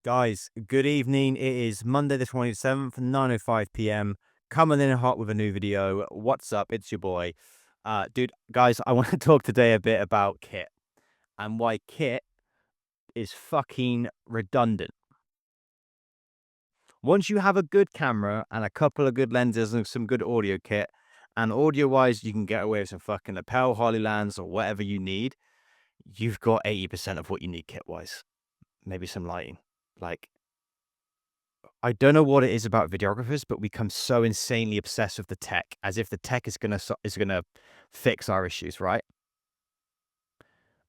Guys, good evening. It is Monday the 27th, 9:05 p.m. Coming in hot with a new video. What's up? It's your boy. Dude, guys, I want to talk today a bit about kit and why kit is fucking redundant. Once you have a good camera and a couple of good lenses and some good audio kit, and audio-wise, you can get away with some fucking lapel Holylands or whatever you need, you've got 80% of what you need kit-wise. Maybe some lighting. Like, I don't know what it is about videographers, but we become so insanely obsessed with the tech, as if the tech is gonna fix our issues, right?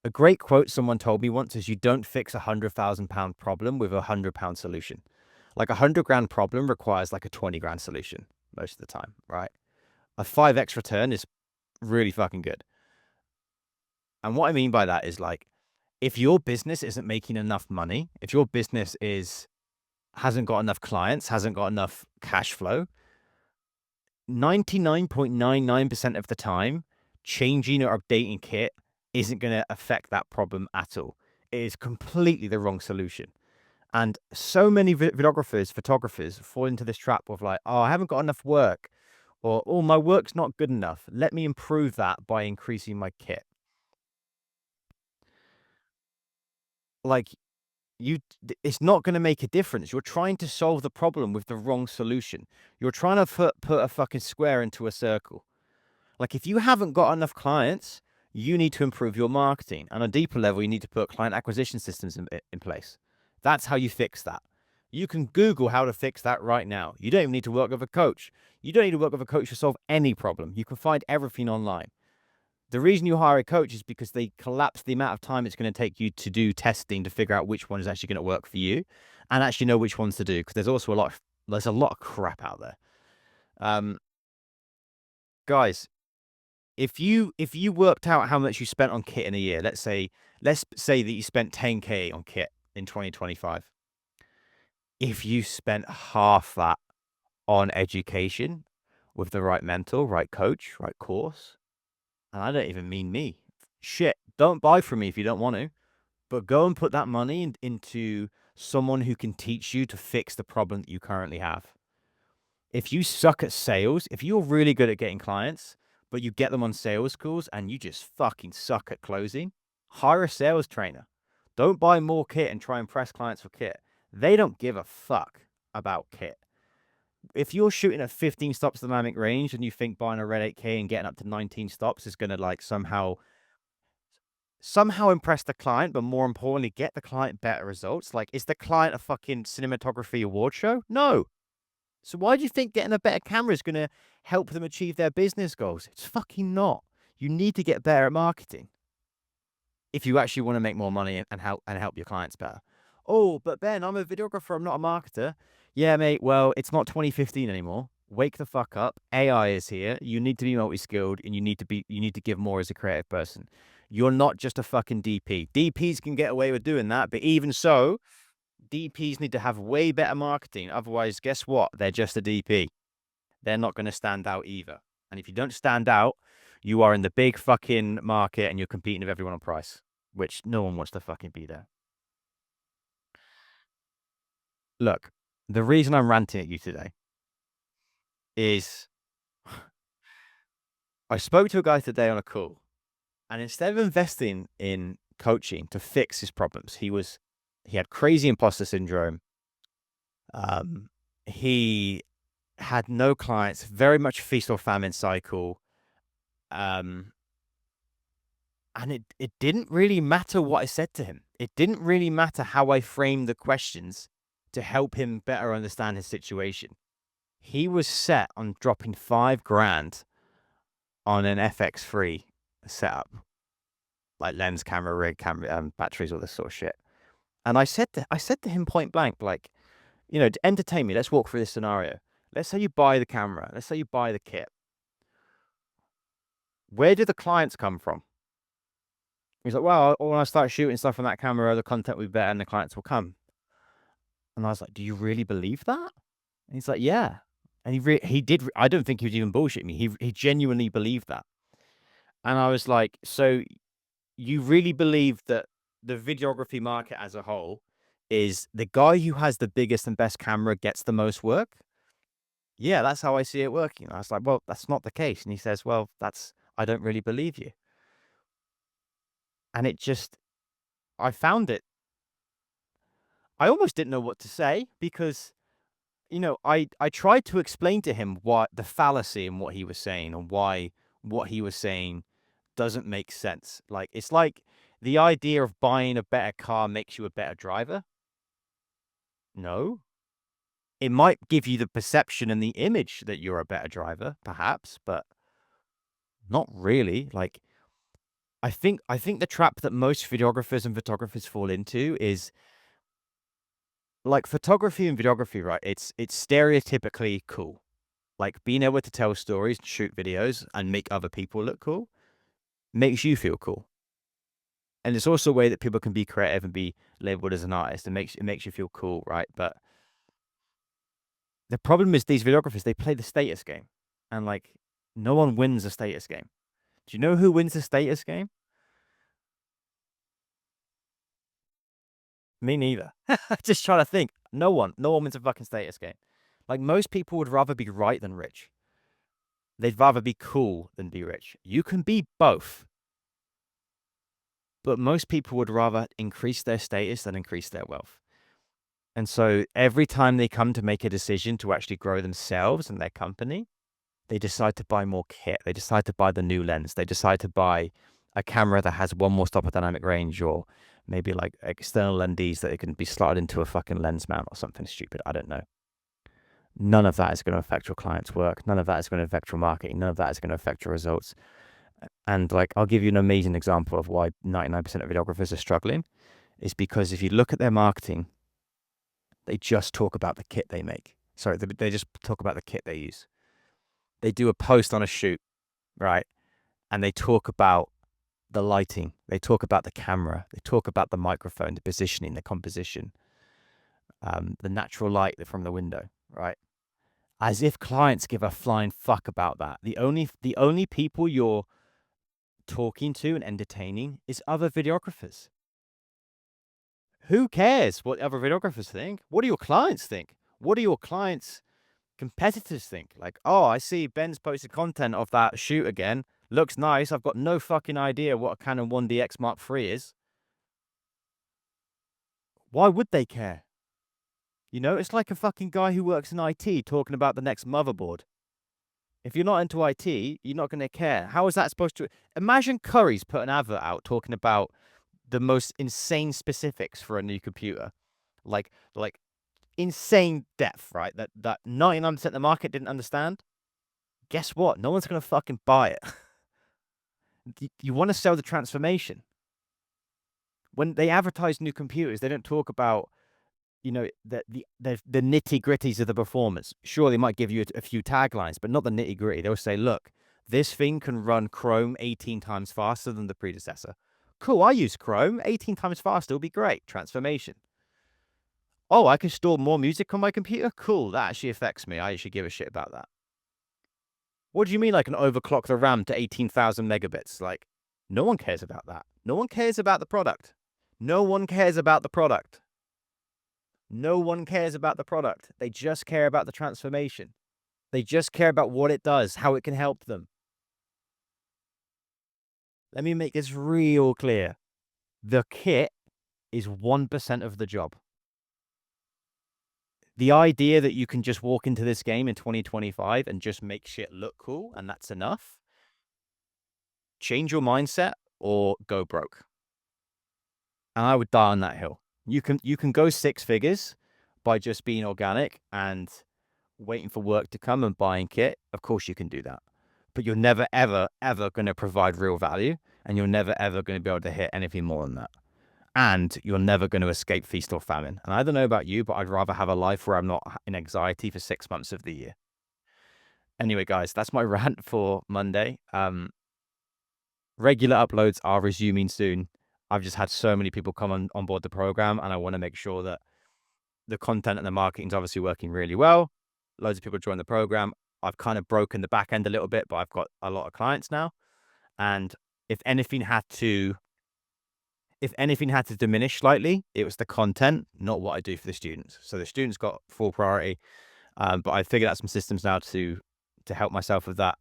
A great quote someone told me once is, "You don't fix £100,000 problem with £100 solution." Like £100 problem requires like a 20 grand solution most of the time, right? A 5x return is really fucking good. And what I mean by that is, like, if your business isn't making enough money, if your business hasn't got enough clients, hasn't got enough cash flow, 99.99% of the time, changing or updating kit isn't going to affect that problem at all. It is completely the wrong solution. And so many videographers, photographers fall into this trap of like, oh, I haven't got enough work, or oh, my work's not good enough. Let me improve that by increasing my kit. Like, it's not going to make a difference. You're trying to solve the problem with the wrong solution. You're trying to put a fucking square into a circle. Like, if you haven't got enough clients, you need to improve your marketing. On a deeper level, you need to put client acquisition systems in place. That's how you fix that. You can Google how to fix that right now. You don't even need to work with a coach. You don't need to work with a coach to solve any problem. You can find everything online. The reason you hire a coach is because they collapse the amount of time it's going to take you to do testing to figure out which one is actually going to work for you, and actually know which ones to do. Because there's a lot of crap out there. Guys, if you worked out how much you spent on kit in a year, let's say that you spent 10K on kit in 2025. If you spent half that on education with the right mentor, right coach, right course, and I don't even mean me. Shit, don't buy from me if you don't want to, but go and put that money into someone who can teach you to fix the problem that you currently have. If you suck at sales, if you're really good at getting clients, but you get them on sales calls and you just fucking suck at closing, hire a sales trainer. Don't buy more kit and try and press clients for kit. They don't give a fuck about kit. If you're shooting at 15 stops dynamic range and you think buying a Red 8K and getting up to 19 stops is going to like somehow impress the client, but more importantly, get the client better results. Like, is the client a fucking cinematography award show? No. So why do you think getting a better camera is going to help them achieve their business goals? It's fucking not. You need to get better at marketing if you actually want to make more money and help your clients better. Oh, but Ben, I'm a videographer. I'm not a marketer. Yeah, mate. Well, it's not 2015 anymore. Wake the fuck up. AI is here. You need to be multi-skilled, and you need to give more as a creative person. You're not just a fucking DP. DPs can get away with doing that, but even so, DPs need to have way better marketing. Otherwise, guess what? They're just a DP. They're not going to stand out either. And if you don't stand out, you are in the big fucking market and you're competing with everyone on price, which no one wants to fucking be there. Look, the reason I'm ranting at you today is I spoke to a guy today on a call, and instead of investing in coaching to fix his problems, he had crazy imposter syndrome. He had no clients, very much feast or famine cycle. Um, and it didn't really matter what I said to him. It didn't really matter how I framed the questions to help him better understand his situation. He was set on dropping 5 grand on an FX3 setup, like lens, camera, rig, camera, batteries, all this sort of shit. And I said to him point blank, like, to entertain me, let's walk through this scenario. Let's say you buy the camera. Let's say you buy the kit. Where do the clients come from? He's like, well, when I start shooting stuff on that camera, the content will be better and the clients will come. And I was like, do you really believe that? And he's like, yeah. And he did. I don't think he was even bullshitting me. He genuinely believed that. And I was like, so you really believe that the videography market as a whole is the guy who has the biggest and best camera gets the most work. Yeah, that's how I see it working. I was like, well, that's not the case. And he says, well, I don't really believe you. And I found it, I almost didn't know what to say because, I tried to explain to him what the fallacy in what he was saying and why what he was saying doesn't make sense. Like, it's like the idea of buying a better car makes you a better driver. No, it might give you the perception and the image that you're a better driver, perhaps, but not really. Like, I think the trap that most videographers and photographers fall into is like photography and videography, right? It's stereotypically cool. Like being able to tell stories, shoot videos, and make other people look cool makes you feel cool. And it's also a way that people can be creative and be labeled as an artist. It makes you feel cool, right? But the problem is these videographers, they play the status game. And like no one wins a status game. Do you know who wins the status game? Me neither. Just trying to think. No one. No one wins a fucking status game. Like most people would rather be right than rich. They'd rather be cool than be rich. You can be both. But most people would rather increase their status than increase their wealth. And so every time they come to make a decision to actually grow themselves and their company, they decide to buy more kit. They decide to buy the new lens. They decide to buy a camera that has one more stop of dynamic range, or maybe like external lenses that it can be slotted into a fucking lens mount or something stupid. I don't know. None of that is going to affect your client's work. None of that is going to affect your marketing. None of that is going to affect your results. And like, I'll give you an amazing example of why 99% of videographers are struggling. Is because if you look at their marketing, they just talk about the kit they make. Sorry, they just talk about the kit they use. They do a post on a shoot, right? And they talk about the lighting. They talk about the camera. They talk about the microphone, the positioning, the composition, the natural light from the window, right? As if clients give a flying fuck about that. The only people you're talking to and entertaining is other videographers. Who cares what other videographers think? What do your clients think? What do your clients' competitors think? Like, oh, I see Ben's posted content of that shoot again. Looks nice. I've got no fucking idea what a Canon 1DX Mark III is. Why would they care? It's like a fucking guy who works in IT talking about the next motherboard. If you're not into IT, you're not going to care. How is that supposed to... Imagine Curry's put an advert out talking about the most insane specifics for a new computer. Like insane depth, right? That 99% of the market didn't understand. Guess what? No one's going to fucking buy it. You want to sell the transformation. When they advertise new computers, they don't talk about, the nitty gritties of the performance. Sure, they might give you a few taglines, but not the nitty gritty. They'll say, look, this thing can run Chrome 18 times faster than the predecessor. Cool, I use Chrome. 18 times faster will be great. Transformation. Oh, I can store more music on my computer? Cool, that actually affects me. I actually give a shit about that. What do you mean I can overclock the RAM to 18,000 megabits? Like, no one cares about that. No one cares about the product. No one cares about the product. No one cares about the product. They just care about the transformation. They just care about what it does, how it can help them. Let me make this real clear. The kit is 1% of the job. The idea that you can just walk into this game in 2025 and just make shit look cool and that's enough, change your mindset or go broke. And I would die on that hill. You can go six figures by just being organic and waiting for work to come and buying kit. Of course you can do that. But you're never, ever, ever going to provide real value, and you're never, ever going to be able to hit anything more than that. And you're never going to escape feast or famine. And I don't know about you, but I'd rather have a life where I'm not in anxiety for 6 months of the year. Anyway, guys, that's my rant for Monday. Regular uploads are resuming soon. I've just had so many people come on board the program, and I want to make sure that the content and the marketing is obviously working really well. Loads of people join the program. I've kind of broken the back end a little bit, but I've got a lot of clients now. And if anything had to if anything had to diminish slightly, it was the content, not what I do for the students. So the students got full priority, but I figured out some systems now to help myself with that.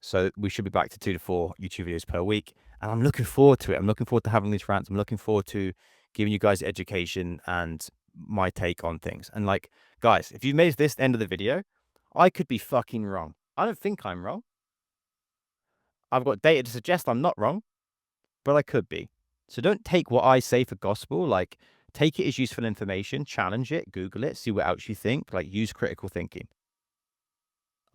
So we should be back to 2 to 4 YouTube videos per week, and I'm looking forward to it. I'm looking forward to having these rants. I'm looking forward to giving you guys education and my take on things. And like, guys, if you've made this end of the video, I could be fucking wrong. I don't think I'm wrong. I've got data to suggest I'm not wrong, but I could be. So don't take what I say for gospel. Like, take it as useful information, challenge it, Google it, see what else you think. Like, use critical thinking.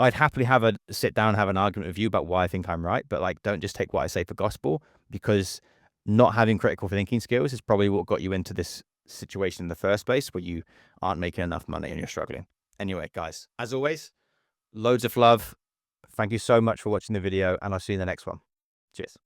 I'd happily have a sit down and have an argument with you about why I think I'm right, but like, don't just take what I say for gospel, because not having critical thinking skills is probably what got you into this situation in the first place, where you aren't making enough money and you're struggling. Anyway, guys, as always, loads of love. Thank you so much for watching the video, and I'll see you in the next one. Cheers.